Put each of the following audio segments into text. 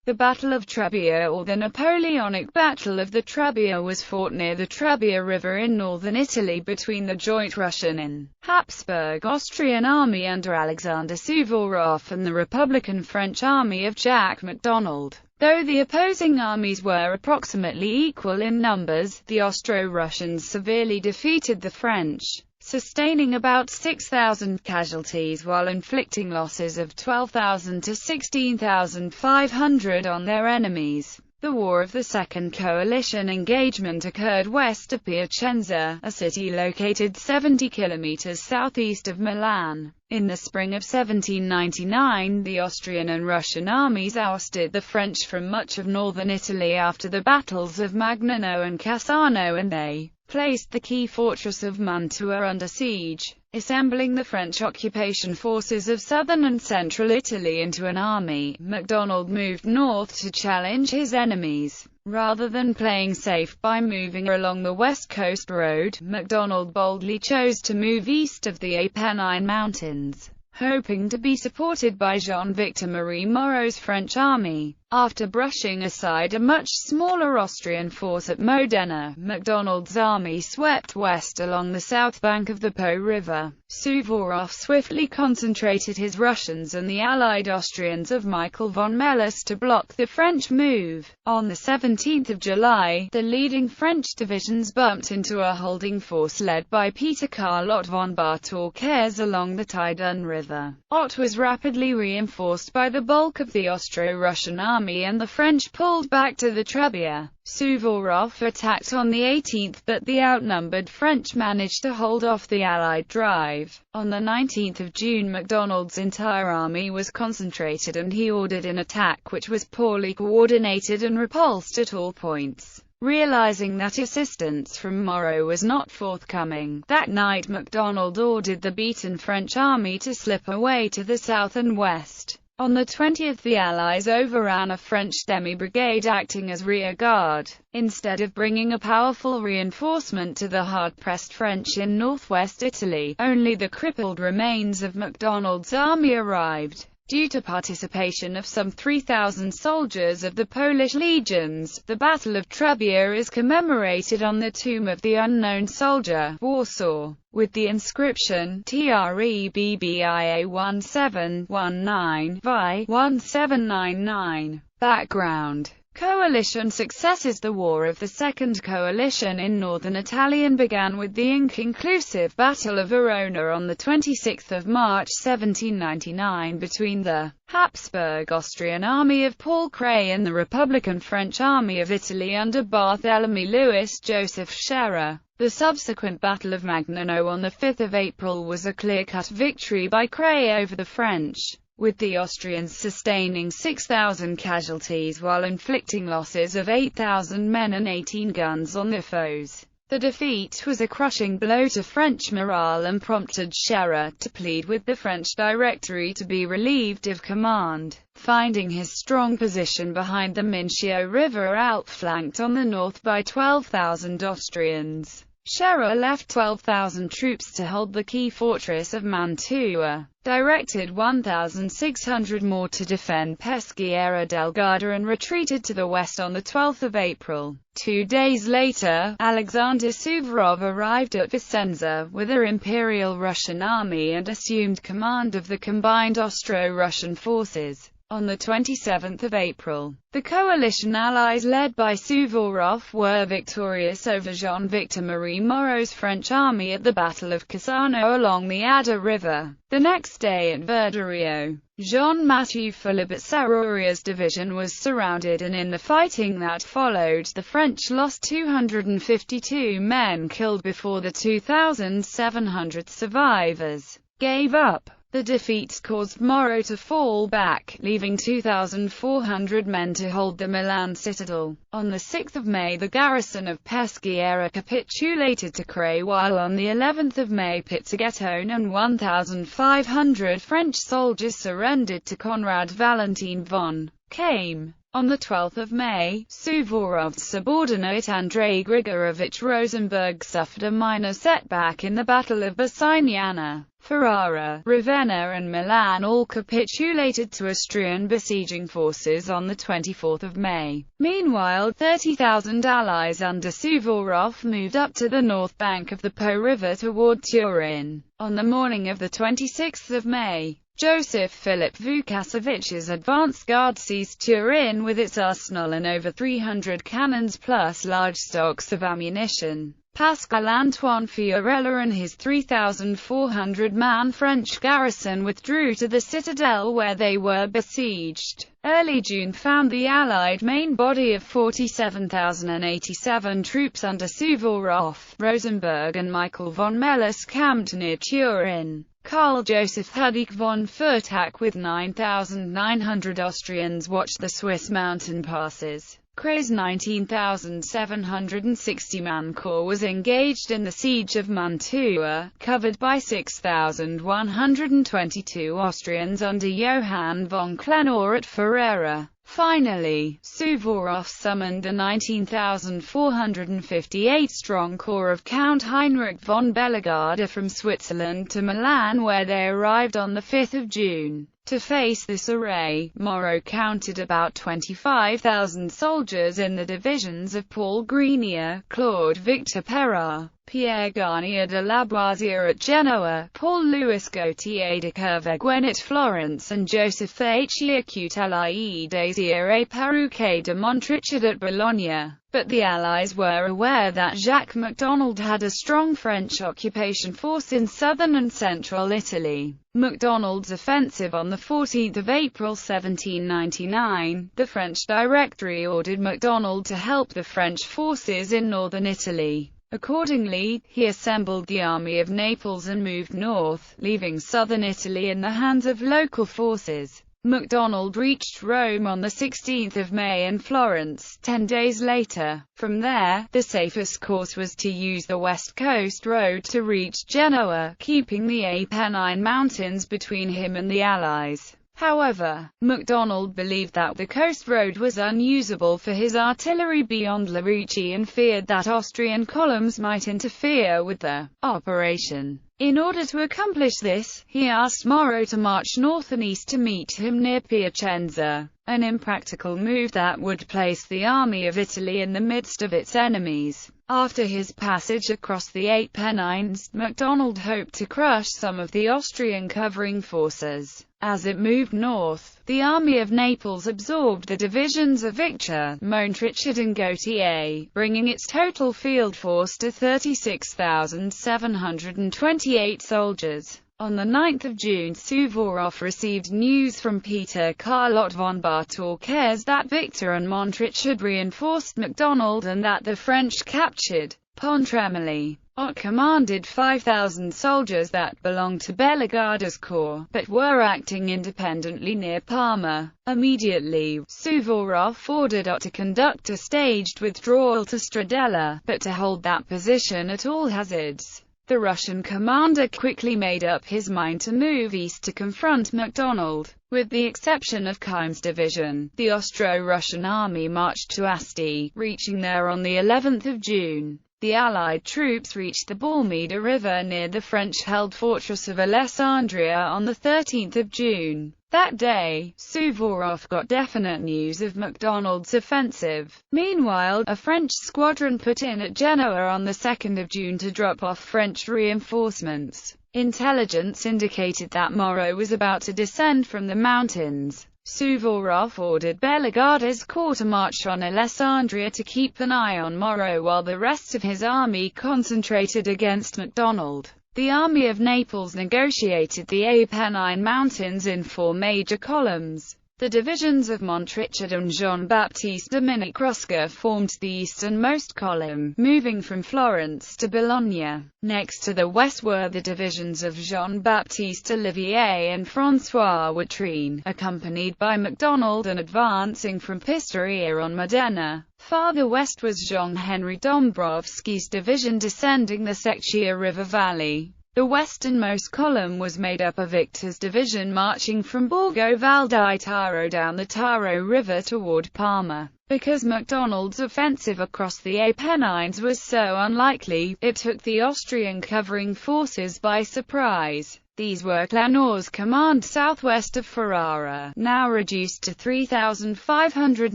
The Battle of Trebbia, or the Napoleonic Battle of the Trebbia, was fought near the Trebbia River in northern Italy between the joint Russian and Habsburg-Austrian army under Alexander Suvorov and the Republican French army of Jacques MacDonald. Though the opposing armies were approximately equal in numbers, the Austro-Russians severely defeated the French, sustaining about 6,000 casualties while inflicting losses of 12,000 to 16,500 on their enemies. The War of the Second Coalition engagement occurred west of Piacenza, a city located 70 kilometers southeast of Milan. In the spring of 1799, the Austrian and Russian armies ousted the French from much of northern Italy after the battles of Magnano and Cassano, and they placed the key fortress of Mantua under siege. Assembling the French occupation forces of southern and central Italy into an army, MacDonald moved north to challenge his enemies. Rather than playing safe by moving along the west coast road, MacDonald boldly chose to move east of the Apennine Mountains, hoping to be supported by Jean-Victor Marie Moreau's French army. After brushing aside a much smaller Austrian force at Modena, MacDonald's army swept west along the south bank of the Po River. Suvorov swiftly concentrated his Russians and the allied Austrians of Michael von Melas to block the French move. On the 17th of July, the leading French divisions bumped into a holding force led by Peter Carlot von Bartolquez along the Tidone River. Ott was rapidly reinforced by the bulk of the Austro-Russian army, and the French pulled back to the Trebbia. Suvorov attacked on the 18th, but the outnumbered French managed to hold off the Allied drive. On the 19th of June, MacDonald's entire army was concentrated and he ordered an attack which was poorly coordinated and repulsed at all points. Realizing that assistance from Moreau was not forthcoming, that night MacDonald ordered the beaten French army to slip away to the south and west. On the 20th, the Allies overran a French demi-brigade acting as rear guard. Instead of bringing a powerful reinforcement to the hard-pressed French in northwest Italy, only the crippled remains of MacDonald's army arrived. Due to participation of some 3,000 soldiers of the Polish legions, the Battle of Trebbia is commemorated on the tomb of the unknown soldier, Warsaw, with the inscription Trebbia 1719 Vi 1799. Background: Coalition successes. The War of the Second Coalition in northern Italy began with the inconclusive Battle of Verona on 26 March 1799 between the Habsburg-Austrian army of Paul Kray and the Republican French army of Italy under Barthélemy Louis-Joseph Scherer. The subsequent Battle of Magnano on 5 April was a clear-cut victory by Kray over the French, with the Austrians sustaining 6,000 casualties while inflicting losses of 8,000 men and 18 guns on their foes. The defeat was a crushing blow to French morale and prompted Scherer to plead with the French Directory to be relieved of command. Finding his strong position behind the Mincio River outflanked on the north by 12,000 Austrians, Scherer left 12,000 troops to hold the key fortress of Mantua, directed 1,600 more to defend Peschiera del Garda, and retreated to the west on 12 April. 2 days later, Alexander Suvorov arrived at Vicenza with the Imperial Russian Army and assumed command of the combined Austro-Russian forces. On 27 April, the coalition allies led by Suvorov were victorious over Jean-Victor Marie Moreau's French army at the Battle of Cassano along the Adda River. The next day at Verderio, Jean-Mathieu Philibert Serruria's division was surrounded, and in the fighting that followed, the French lost 252 men killed before the 2,700 survivors gave up. The defeats caused Moreau to fall back, leaving 2,400 men to hold the Milan citadel. On 6 May the garrison of Peschiera capitulated to Kray, while on the 11th of May Pizzighettone and 1,500 French soldiers surrendered to Conrad Valentin von Kaim. On 12 May, Suvorov's subordinate Andrei Grigorovich Rosenberg suffered a minor setback in the Battle of Bassignana. Ferrara, Ravenna and Milan all capitulated to Austrian besieging forces on the 24th of May. Meanwhile, 30,000 allies under Suvorov moved up to the north bank of the Po River toward Turin. On the morning of the 26th of May, Joseph Philip Vukasovich's advance guard seized Turin with its arsenal and over 300 cannons plus large stocks of ammunition. Pascal Antoine Fiorella and his 3,400-man French garrison withdrew to the citadel where they were besieged. Early June found the Allied main body of 47,087 troops under Suvorov, Rosenberg and Michael von Melas camped near Turin. Karl Joseph Hudijk von Furtak with 9,900 Austrians watched the Swiss mountain passes. Kray's 19,760-man corps was engaged in the siege of Mantua, covered by 6,122 Austrians under Johann von Klenor at Ferrara. Finally, Suvorov summoned the 19,458-strong corps of Count Heinrich von Bellegarde from Switzerland to Milan, where they arrived on the 5th of June. To face this array, Moreau counted about 25,000 soldiers in the divisions of Paul Grenier, Claude Victor Perard, Pierre Garnier de Laboisière at Genoa, Paul-Louis Gautier de Kerveguen at Florence and Joseph H. Coutelie Désiré Perruquet de Montrichard at Bologna. But the Allies were aware that Jacques MacDonald had a strong French occupation force in southern and central Italy. MacDonald's offensive on 14 April 1799, the French Directory ordered MacDonald to help the French forces in northern Italy. Accordingly, he assembled the Army of Naples and moved north, leaving southern Italy in the hands of local forces. MacDonald reached Rome on 16 May and Florence 10 days later. From there, the safest course was to use the West Coast Road to reach Genoa, keeping the Apennine Mountains between him and the Allies. However, MacDonald believed that the coast road was unusable for his artillery beyond Lerici and feared that Austrian columns might interfere with the operation. In order to accomplish this, he asked Moreau to march north and east to meet him near Piacenza, an impractical move that would place the Army of Italy in the midst of its enemies. After his passage across the Apennines, MacDonald hoped to crush some of the Austrian covering forces. As it moved north, the Army of Naples absorbed the divisions of Victor, Montrichard and Gautier, bringing its total field force to 36,728 soldiers. On 9 June, Suvorov received news from Peter Carlot von Bartolquez that Victor and Montrichard reinforced MacDonald and that the French captured Pontremoli. Ott commanded 5,000 soldiers that belonged to Bellegarde's corps, but were acting independently near Parma. Immediately, Suvorov ordered Ott to conduct a staged withdrawal to Stradella, but to hold that position at all hazards. The Russian commander quickly made up his mind to move east to confront MacDonald. With the exception of Keim's division, the Austro-Russian army marched to Asti, reaching there on the 11th of June. The Allied troops reached the Balmeda River near the French-held fortress of Alessandria on the 13th of June. That day, Suvorov got definite news of MacDonald's offensive. Meanwhile, a French squadron put in at Genoa on the 2nd of June to drop off French reinforcements. Intelligence indicated that Moreau was about to descend from the mountains. Suvorov ordered Bellegarde's corps to march on Alessandria to keep an eye on Moreau while the rest of his army concentrated against MacDonald. The Army of Naples negotiated the Apennine Mountains in 4 major columns. The divisions of Montrichard and Jean-Baptiste Dominic Rosca formed the easternmost column, moving from Florence to Bologna. Next to the west were the divisions of Jean-Baptiste Olivier and François Watrine, accompanied by MacDonald and advancing from Pistoia on Modena. Farther west was Jean-Henry Dombrowski's division descending the Secchia River valley. The westernmost column was made up of Victor's division marching from Borgo Val di Taro down the Taro River toward Parma. Because MacDonald's offensive across the Apennines was so unlikely, it took the Austrian covering forces by surprise. These were Klenor's command southwest of Ferrara, now reduced to 3,500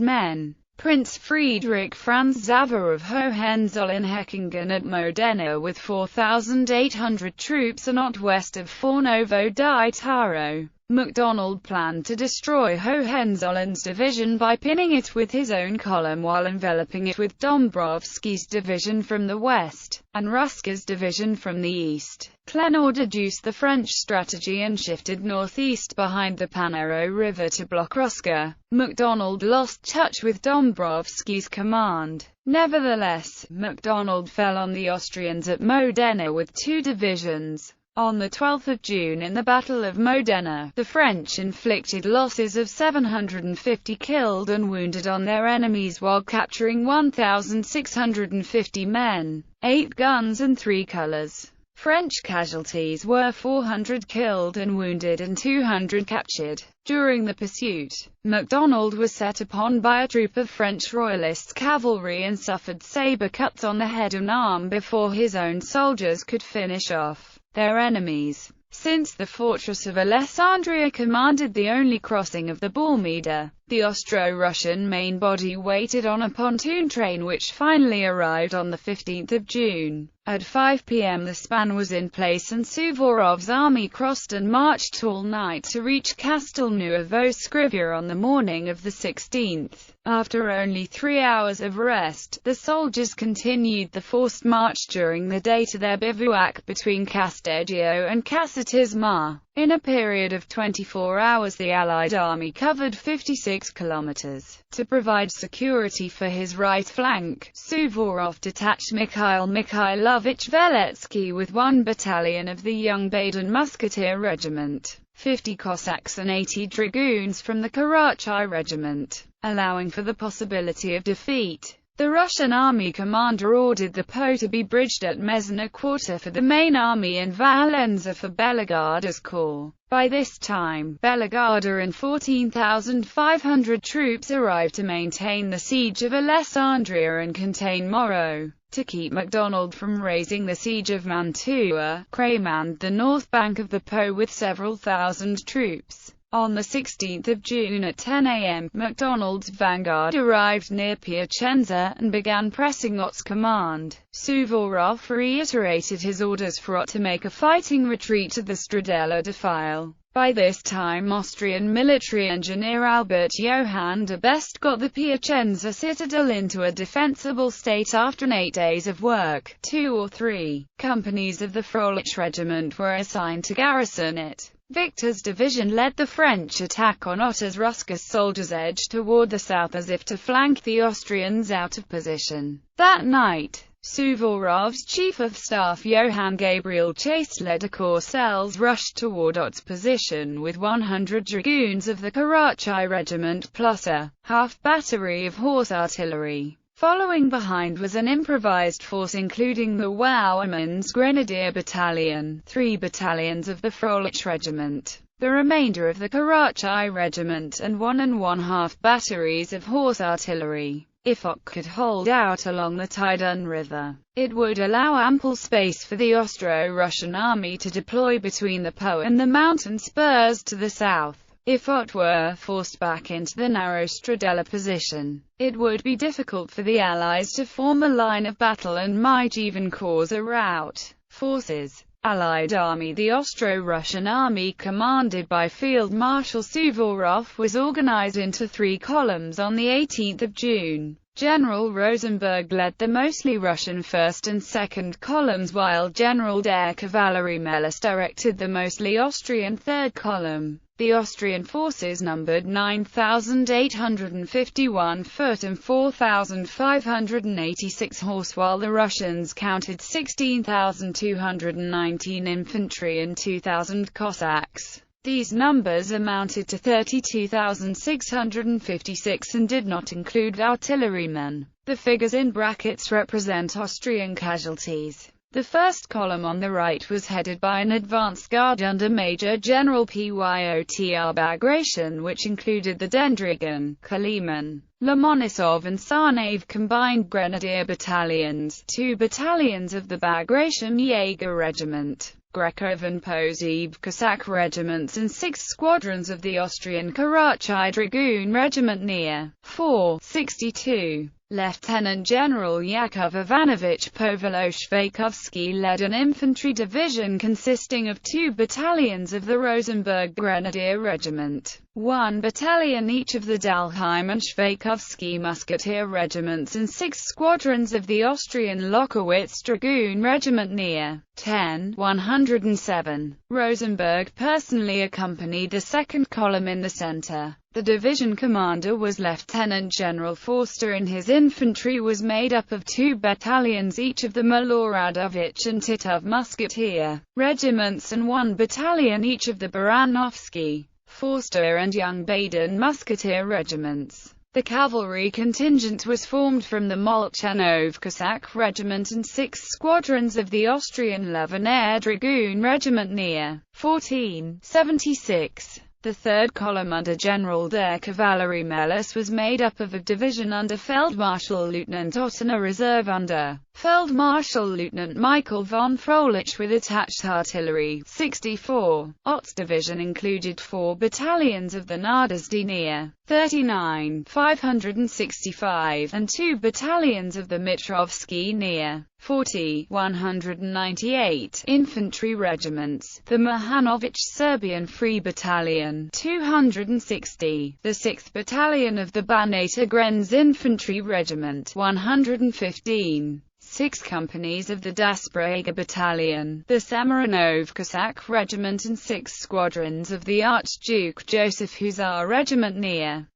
men. Prince Friedrich Franz Xaver of Hohenzollern-Hechingen at Modena with 4,800 troops a knot west of Fornovo di Taro. MacDonald planned to destroy Hohenzollern's division by pinning it with his own column while enveloping it with Dombrowski's division from the west, and Rusker's division from the east. Klenor deduced the French strategy and shifted northeast behind the Panaro River to block Rusker. MacDonald lost touch with Dombrowski's command. Nevertheless, MacDonald fell on the Austrians at Modena with 2 divisions. On the 12th of June in the Battle of Modena, the French inflicted losses of 750 killed and wounded on their enemies while capturing 1,650 men, 8 guns and 3 colors. French casualties were 400 killed and wounded and 200 captured. During the pursuit, MacDonald was set upon by a troop of French Royalist cavalry and suffered saber cuts on the head and arm before his own soldiers could finish off their enemies. Since the fortress of Alessandria commanded the only crossing of the Bormida, the Austro-Russian main body waited on a pontoon train which finally arrived on the 15th of June. At 5 p.m. the span was in place and Suvorov's army crossed and marched all night to reach Castelnuovo Scrivia on the morning of the 16th. After only 3 hours of rest, the soldiers continued the forced march during the day to their bivouac between Casteggio and Casatismar. In a period of 24 hours the Allied army covered 56 kilometers. To provide security for his right flank, Suvorov detached Mikhail Mikhailovich Veletsky with 1 battalion of the Young Baden Musketeer Regiment, 50 Cossacks and 80 dragoons from the Karachay Regiment, allowing for the possibility of defeat. The Russian army commander ordered the Po to be bridged at Mesna Quarter for the main army and Valenza for Bellegarde's corps. By this time, Bellegarde and 14,500 troops arrived to maintain the siege of Alessandria and contain Moro. To keep MacDonald from raising the siege of Mantua, Kray manned the north bank of the Po with several thousand troops. On the 16th of June at 10 a.m., MacDonald's vanguard arrived near Piacenza and began pressing Ott's command. Suvorov reiterated his orders for Ott to make a fighting retreat to the Stradella defile. By this time Austrian military engineer Albert Johann de Best got the Piacenza citadel into a defensible state after 8 days of work. 2 or 3 companies of the Froelich Regiment were assigned to garrison it. Victor's division led the French attack on Ott as Rusker's soldiers edged toward the south as if to flank the Austrians out of position. That night, Suvorov's chief of staff Johann Gabriel Chase led a Corsairs rushed toward Ott's position with 100 dragoons of the Karachay Regiment plus a half battery of horse artillery. Following behind was an improvised force including the Wouwermans Grenadier Battalion, 3 battalions of the Froelich Regiment, the remainder of the Karachay Regiment and 1 1/2 batteries of horse artillery. If Ott could hold out along the Tidon River, it would allow ample space for the Austro-Russian army to deploy between the Po and the mountain spurs to the south. If Ott were forced back into the narrow Stradella position, it would be difficult for the Allies to form a line of battle and might even cause a rout. Forces. Allied army. The Austro-Russian army commanded by Field Marshal Suvorov was organized into 3 columns on the 18th of June. General Rosenberg led the mostly Russian 1st and 2nd columns while General der Cavallerie Melas directed the mostly Austrian 3rd column. The Austrian forces numbered 9,851 foot and 4,586 horse while the Russians counted 16,219 infantry and 2,000 Cossacks. These numbers amounted to 32,656 and did not include artillerymen. The figures in brackets represent Austrian casualties. The first column on the right was headed by an advance guard under Major General Pyotr Bagration, which included the Dendrigan, Kaliman, Lomonosov and Sarnave combined grenadier battalions, 2 battalions of the Bagration Jaeger Regiment, Grekov and Kotzebue Cossack regiments and 6 squadrons of the Austrian Karachi Dragoon Regiment near 462. Lieutenant General Yakov Ivanovich Povolo-Shvaikovsky led an infantry division consisting of 2 battalions of the Rosenberg Grenadier Regiment, 1 battalion each of the Dalheim and Shvaikovsky Musketeer Regiments and 6 squadrons of the Austrian Lockerwitz Dragoon Regiment near 107. Rosenberg personally accompanied the 2nd column in the center. The division commander was Lieutenant General Forster and his infantry was made up of 2 battalions each of the Miloradovich and Titov Musketeer Regiments and 1 battalion each of the Baranovsky, Forster and Young Baden Musketeer Regiments. The cavalry contingent was formed from the Molchanov Cossack Regiment and 6 squadrons of the Austrian Levenair Dragoon Regiment near 1476. The 3rd column under General der Cavallerie Melas was made up of a division under Feldmarschall Lieutenant Ott and a reserve under Feldmarschall Lieutenant Michael von Froelich with attached artillery. 64. Ott's division included 4 battalions of the Nardasdi near 39, 565, and 2 battalions of the Mitrovsky near 40, 198 infantry regiments, the Mahanovich Serbian Free Battalion 260, the 6th Battalion of the Banata Grenz Infantry Regiment 115, 6 companies of the Daspraga Battalion, the Samaranov Cossack Regiment and 6 squadrons of the Archduke Joseph Hussar Regiment near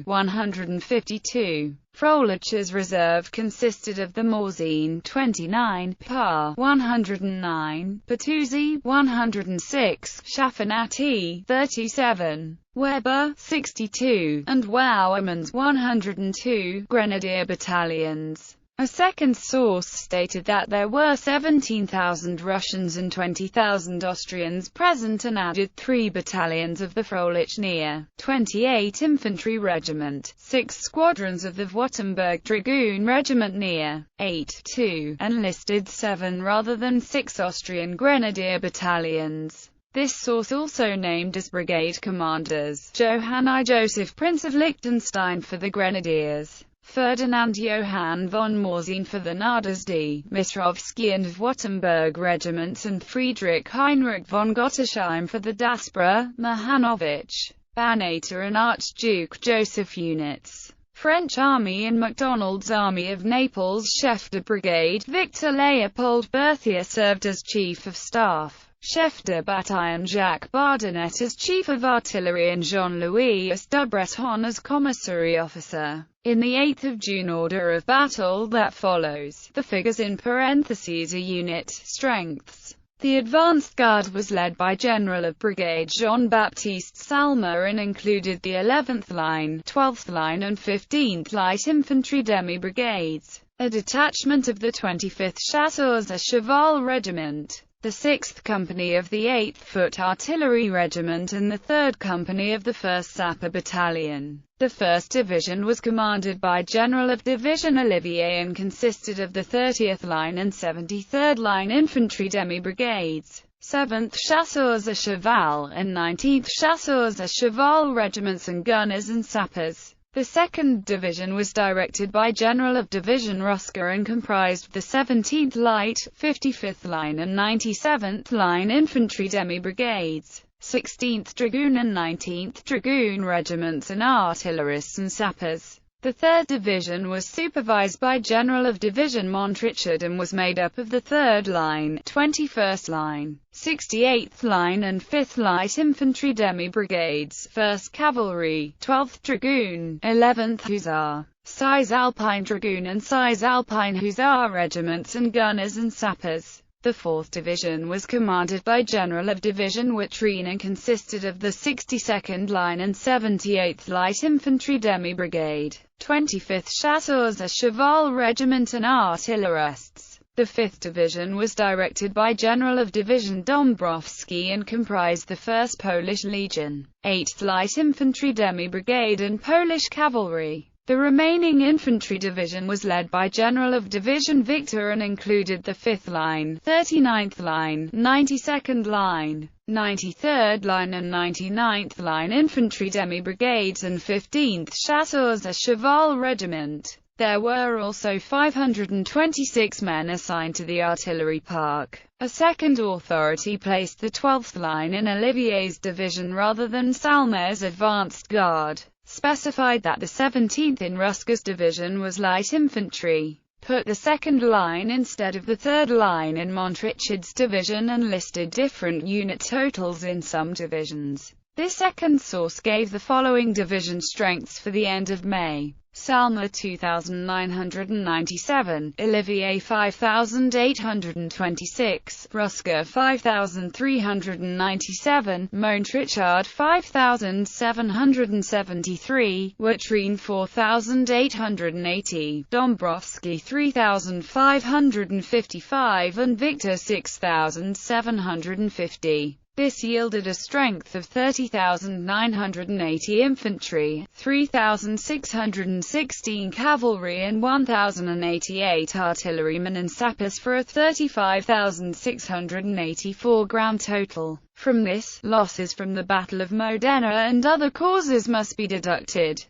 152. Froelich's reserve consisted of the Morzine 29, Pa 109, Patuzzi 106, Schaffinati 37, Weber 62, and Wauermans 102 Grenadier battalions. A second source stated that there were 17,000 Russians and 20,000 Austrians present and added 3 battalions of the Froelich near 28 Infantry Regiment, 6 squadrons of the Württemberg Dragoon Regiment near 82, and listed 7 rather than 6 Austrian Grenadier battalions. This source also named as brigade commanders Johann I. Joseph Prince of Liechtenstein for the Grenadiers, Ferdinand Johann von Morzine for the Nardasdi, Mitrovsky and Württemberg regiments and Friedrich Heinrich von Gottesheim for the Daspra, Mahanovich, Banata and Archduke Joseph units. French Army and MacDonald's Army of Naples Chef de Brigade Victor Leopold Berthier served as Chief of Staff. Chef de Bataillon Jacques Bardanet as Chief of Artillery and Jean-Louis Dubreton as Commissary Officer. In the 8th of June order of battle that follows, the figures in parentheses are unit strengths. The advanced guard was led by General of Brigade Jean-Baptiste Salma and included the 11th Line, 12th Line and 15th Light Infantry Demi-Brigades, a detachment of the 25th Chasseurs à Cheval Regiment, the 6th Company of the 8th Foot Artillery Regiment and the 3rd Company of the 1st Sapper Battalion. The 1st Division was commanded by General of Division Olivier and consisted of the 30th Line and 73rd Line Infantry Demi-Brigades, 7th Chasseurs à Cheval and 19th Chasseurs à Cheval Regiments and gunners and sappers. The 2nd Division was directed by General of Division Ruska and comprised the 17th Light, 55th Line and 97th Line Infantry Demi-Brigades, 16th Dragoon and 19th Dragoon Regiments and artillerists and sappers. The 3rd Division was supervised by General of Division Montrichard and was made up of the 3rd Line, 21st Line, 68th Line and 5th Light Infantry Demi-Brigades, 1st Cavalry, 12th Dragoon, 11th Hussar, Cisalpine Dragoon and Cisalpine Hussar Regiments and gunners and sappers. The 4th Division was commanded by General of Division Witrine and consisted of the 62nd Line and 78th Light Infantry Demi-Brigade, 25th Chasseurs à Cheval Regiment and artillerists. The 5th Division was directed by General of Division Dombrowski and comprised the 1st Polish Legion, 8th Light Infantry Demi-Brigade and Polish Cavalry. The remaining infantry division was led by General of Division Victor and included the 5th Line, 39th Line, 92nd Line, 93rd Line and 99th Line infantry demi-brigades and 15th Chasseurs à Cheval Regiment. There were also 526 men assigned to the artillery park. A second authority placed the 12th Line in Olivier's division rather than Salmer's advanced guard, specified that the 17th in Rusker's division was light infantry, put the 2nd Line instead of the 3rd Line in Montrichard's division, and listed different unit totals in some divisions. This second source gave the following division strengths for the end of May. Salmer 2,997, Olivier 5,826, Rusker 5,397, Montrichard 5,773, Watrine 4,880, Dombrovsky 3,555 and Victor 6,750. This yielded a strength of 30,980 infantry, 3,616 cavalry and 1,088 artillerymen and sappers for a 35,684 grand total. From this, losses from the Battle of Modena and other causes must be deducted.